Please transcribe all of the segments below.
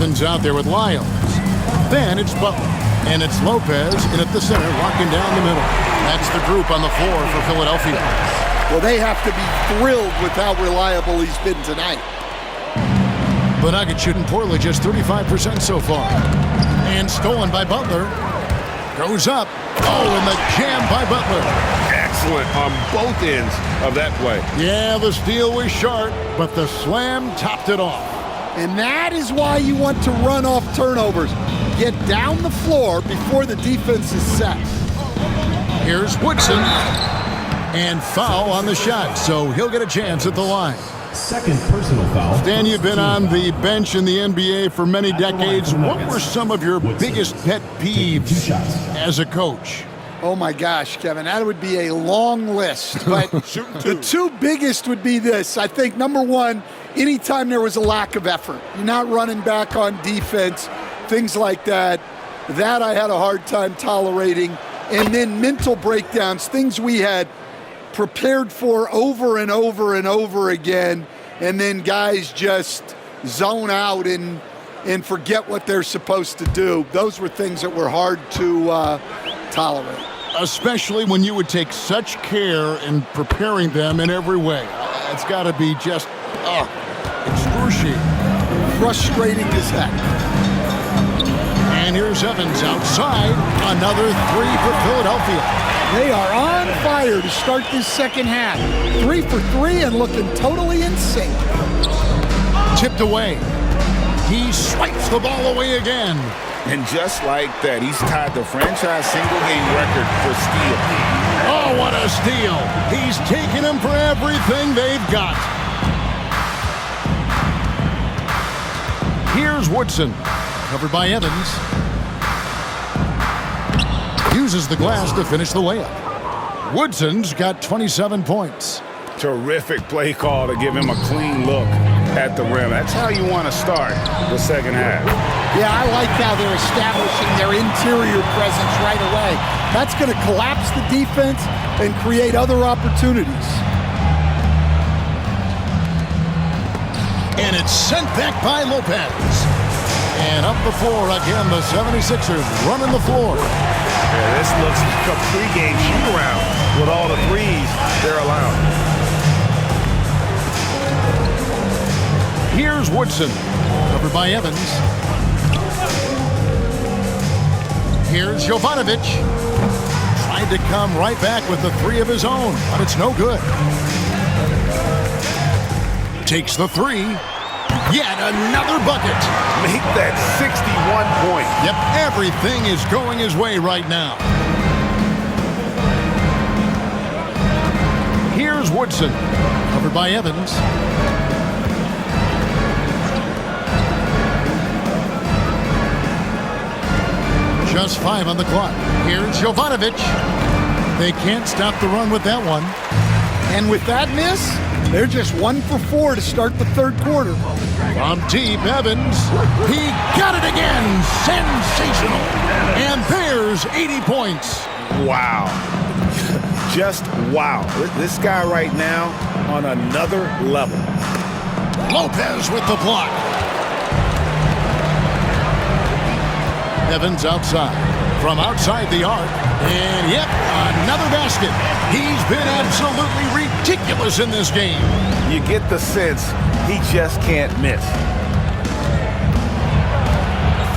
Evans out there with Lyles. Then it's Butler. And it's Lopez in at the center, locking down the middle. That's the group on the floor for Philadelphia. Well, they have to be thrilled with how reliable he's been tonight. The Nuggets shooting poorly, just 35% so far. And stolen by Butler. Goes up. Oh, and the jam by Butler. Excellent on both ends of that play. Yeah, the steal was sharp, but the slam topped it off. And that is why you want to run off turnovers. Get down the floor before the defense is set. Here's Woodson. And foul on the shot, so he'll get a chance at the line. Second personal foul. Dan, you've been on the bench in the NBA for many decades. What were some of your biggest pet peeves as a coach? Oh my gosh, Kevin, that would be a long list. But the two biggest would be this. I think number one, anytime there was a lack of effort, you're not running back on defense, things like that. That I had a hard time tolerating. And then mental breakdowns, things we had prepared for over and over and over again, and then guys just zone out and forget what they're supposed to do. Those were things that were hard to tolerate. Especially when you would take such care in preparing them in every way. It's got to be just excruciating. Frustrating as heck. And here's Evans outside. Another three for Philadelphia. They are on fire to start this second half. 3 for 3 and looking totally in sync. Tipped away. He swipes the ball away again. And just like that, he's tied the franchise single-game record for steal. Oh, what a steal. He's taking them for everything they've got. Here's Woodson. Covered by Evans. Uses the glass to finish the layup. Woodson's got 27 points. Terrific play call to give him a clean look at the rim. That's how you want to start the second half. Yeah, I like how they're establishing their interior presence right away. That's going to collapse the defense and create other opportunities. And it's sent back by Lopez. And up the floor again, the 76ers running the floor. Yeah, this looks like a pregame shoot-around with all the threes they're allowing. Here's Woodson, covered by Evans. Here's Jovanovic. Tried to come right back with the three of his own, but it's no good. Takes the three. Yet another bucket. Make that 61 point. Yep, everything is going his way right now. Here's Woodson, covered by Evans. Just 5 on the clock. Here's Jovanovic. They can't stop the run with that one. And with that miss, they're just 1 for 4 to start the third quarter. From deep, Evans. He got it again. Sensational. And there's 80 points. Wow. Just wow. This guy right now on another level. Lopez with the block. Evans outside. From outside the arc. And yep, another basket. He's been absolutely ridiculous in this game. You get the sense he just can't miss.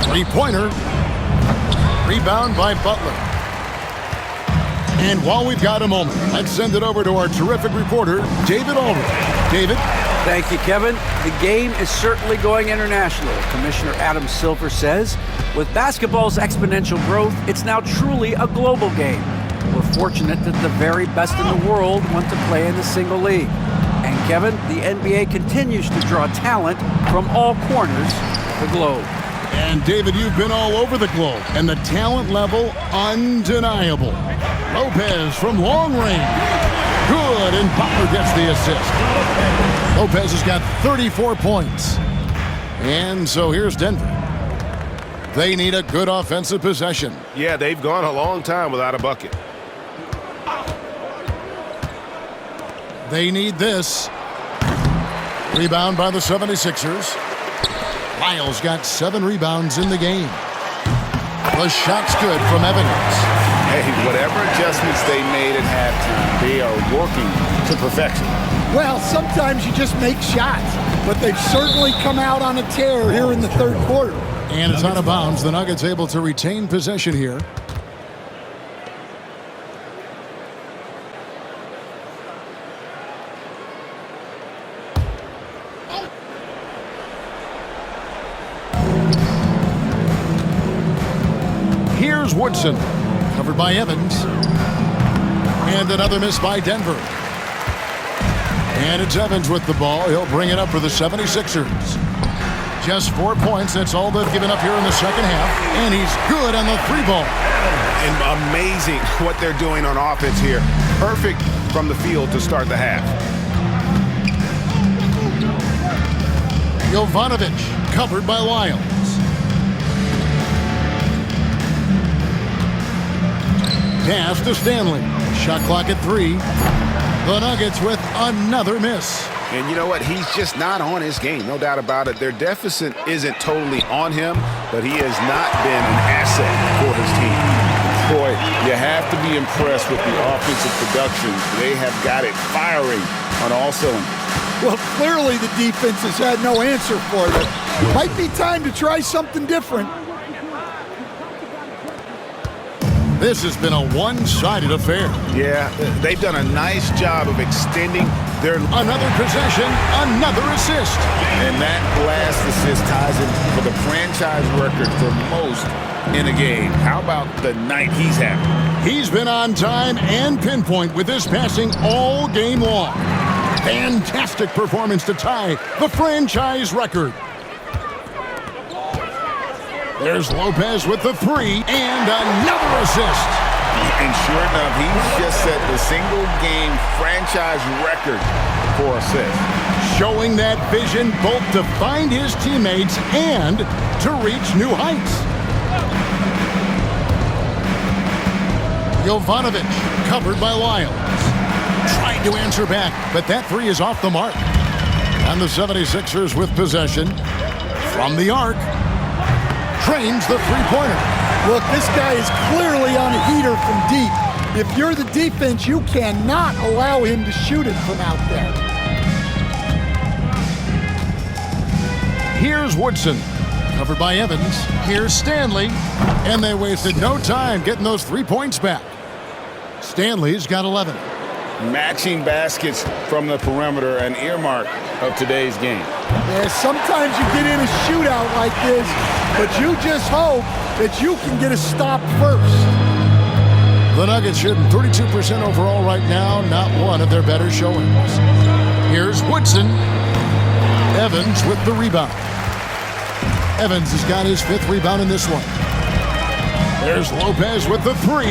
Three-pointer. Rebound by Butler. And while we've got a moment, let's send it over to our terrific reporter, David Aldridge. David? Thank you, Kevin. The game is certainly going international. Commissioner Adam Silver says, with basketball's exponential growth, it's now truly a global game. We're fortunate that the very best in the world want to play in the single league. And Kevin, the NBA continues to draw talent from all corners of the globe. And David, you've been all over the globe, and the talent level undeniable. Lopez from long range. Good, and Butler gets the assist. Lopez has got 34 points. And so here's Denver. They need a good offensive possession. Yeah, they've gone a long time without a bucket. They need this. Rebound by the 76ers. Lyles got 7 rebounds in the game. The shot's good from Evans. Hey, whatever adjustments they made at halftime, they are working to perfection. Well, sometimes you just make shots, but they've certainly come out on a tear here in the third quarter. And it's out of bounds. The Nuggets able to retain possession here. Here's Woodson, covered by Evans. And another miss by Denver. And it's Evans with the ball. He'll bring it up for the 76ers. Just 4 points. That's all they've given up here in the second half. And he's good on the 3-ball. And amazing what they're doing on offense here. Perfect from the field to start the half. Jovanovic, covered by Lyles. Pass to Stanley. Shot clock at 3. The Nuggets with another miss. And you know what? He's just not on his game. No doubt about it. Their deficit isn't totally on him, but he has not been an asset for his team. Boy, you have to be impressed with the offensive production. They have got it firing on all cylinders. Well, clearly the defense has had no answer for them. Might be time to try something different. This has been a one-sided affair. Yeah, they've done a nice job of extending their... Another possession, another assist. And that last assist ties him for the franchise record for most in a game. How about the night he's having? He's been on time and pinpoint with his passing all game long. Fantastic performance to tie the franchise record. There's Lopez with the 3 and another assist. And sure enough, he's just set the single-game franchise record for assists. Showing that vision both to find his teammates and to reach new heights. Jovanovic, covered by Lyles. Trying to answer back, but that 3 is off the mark. And the 76ers with possession from the arc. Trains the 3-pointer. Look, this guy is clearly on a heater from deep. If you're the defense, you cannot allow him to shoot it from out there. Here's Woodson, covered by Evans. Here's Stanley, and they wasted no time getting those 3 points back. Stanley's got 11. Matching baskets from the perimeter, an earmark of today's game. Yeah, sometimes you get in a shootout like this, but you just hope that you can get a stop first. The Nuggets shooting 32% overall right now, not one of their better showings. Here's Woodson. Evans with the rebound. Evans has got his 5th rebound in this one. There's Lopez with the 3.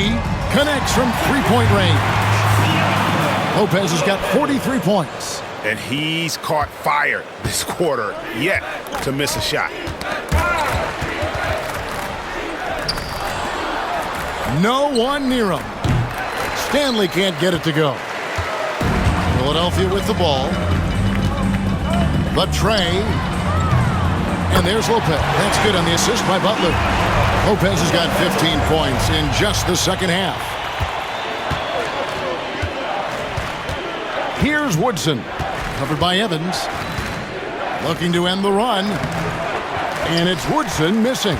Connects from 3-point range. Lopez has got 43 points. And he's caught fire this quarter, yet to miss a shot. No one near him. Stanley can't get it to go. Philadelphia with the ball. But Trey. And there's Lopez. That's good on the assist by Butler. Lopez has got 15 points in just the second half. Here's Woodson, covered by Evans. Looking to end the run. And it's Woodson missing.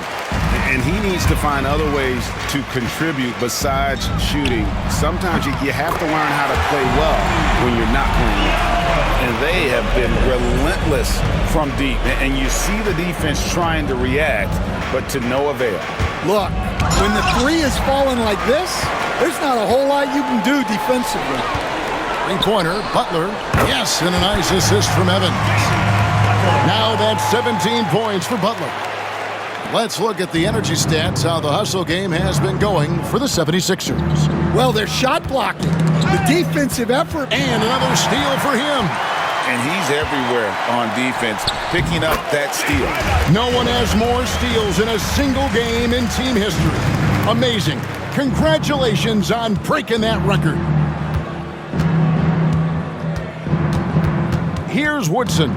And he needs to find other ways to contribute besides shooting. Sometimes you have to learn how to play well when you're not playing well. And they have been relentless from deep. And you see the defense trying to react, but to no avail. Look, when the 3 is falling like this, there's not a whole lot you can do defensively. 3-pointer, Butler. Yes, and a nice assist from Evans. Now that's 17 points for Butler. Let's look at the energy stats, how the hustle game has been going for the 76ers. Well, they're shot blocking. The defensive effort. And another steal for him. And he's everywhere on defense, picking up that steal. No one has more steals in a single game in team history. Amazing. Congratulations on breaking that record. Here's Woodson,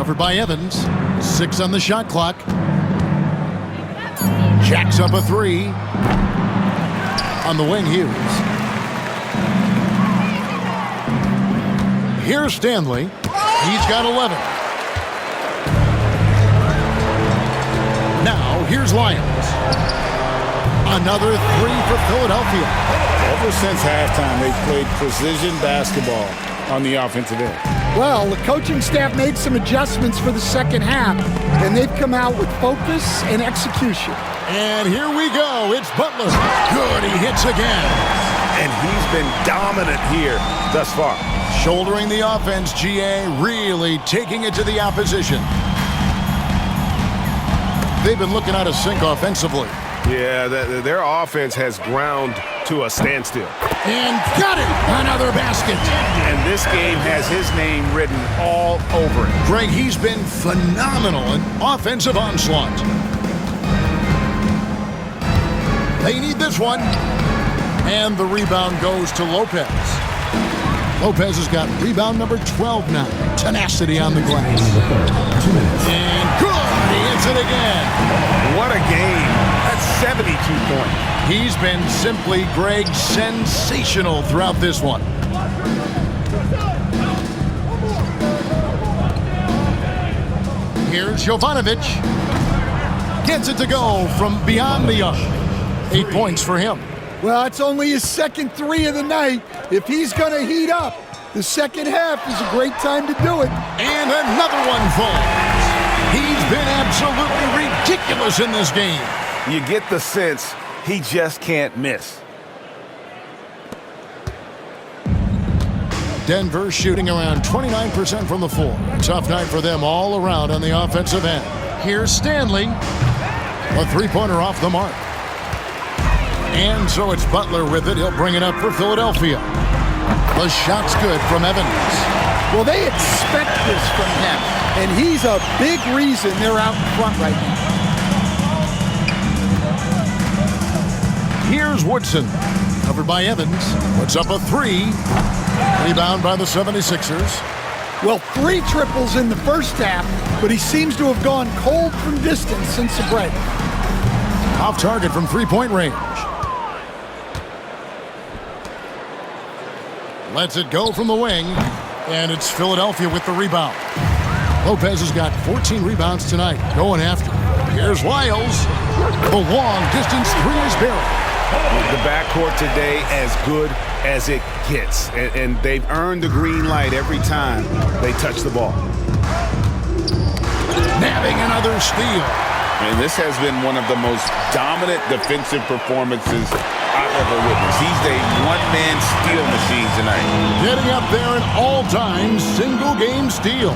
Covered by Evans. 6 on the shot clock. Jacks up a 3. On the wing, Hughes. Here's Stanley. He's got 11. Now, here's Lyons. Another 3 for Philadelphia. Ever since halftime, they've played precision basketball on the offensive end. Well, the coaching staff made some adjustments for the second half, and they've come out with focus and execution. And here we go. It's Butler. Good, he hits again. And he's been dominant here thus far. Shouldering the offense, GA really taking it to the opposition. They've been looking out of sync offensively. Yeah, their offense has ground to a standstill. And got it! Another basket. And this game has his name written all over it. Greg, he's been phenomenal in offensive onslaught. They need this one. And the rebound goes to Lopez. Lopez has got rebound number 12 now. Tenacity on the glass. 2 minutes. And good! He hits it again. What a game. That's 72 points. He's been simply, Greg, sensational throughout this one. Here's Jovanovic. Gets it to go from beyond the arc. 8 points for him. Well, it's only his second 3 of the night. If he's going to heat up, the second half is a great time to do it. And another one falls. He's been absolutely ridiculous in this game. You get the sense he just can't miss. Denver shooting around 29% from the floor. Tough night for them all around on the offensive end. Here's Stanley. A 3-pointer off the mark. And so it's Butler with it. He'll bring it up for Philadelphia. The shot's good from Evans. Well, they expect this from him, and he's a big reason they're out in front right now. Here's Woodson. Covered by Evans. Puts up a 3. Rebound by the 76ers. Well, 3 triples in the first half, but he seems to have gone cold from distance since the break. Off target from 3-point range. Lets it go from the wing, and it's Philadelphia with the rebound. Lopez has got 14 rebounds tonight, going after. Here's Lyles. The long-distance 3 is buried. The backcourt today as good as it gets, and they've earned the green light every time they touch the ball. Nabbing another steal. And this has been one of the most dominant defensive performances I've ever witnessed. He's a one-man steal machine tonight. Getting up there in all-time single-game steals.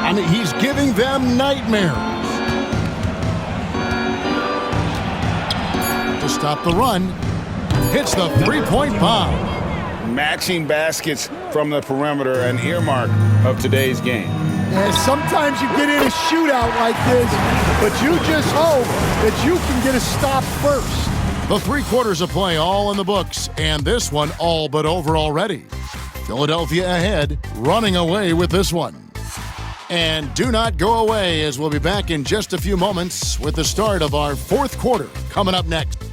I mean, he's giving them nightmares. To stop the run, hits the 3-point bomb. Matching baskets from the perimeter, an earmark of today's game. And sometimes you get in a shootout like this, but you just hope that you can get a stop first. The 3 quarters of play all in the books, and this one all but over already. Philadelphia ahead, running away with this one. And do not go away, as we'll be back in just a few moments with the start of our 4th quarter coming up next.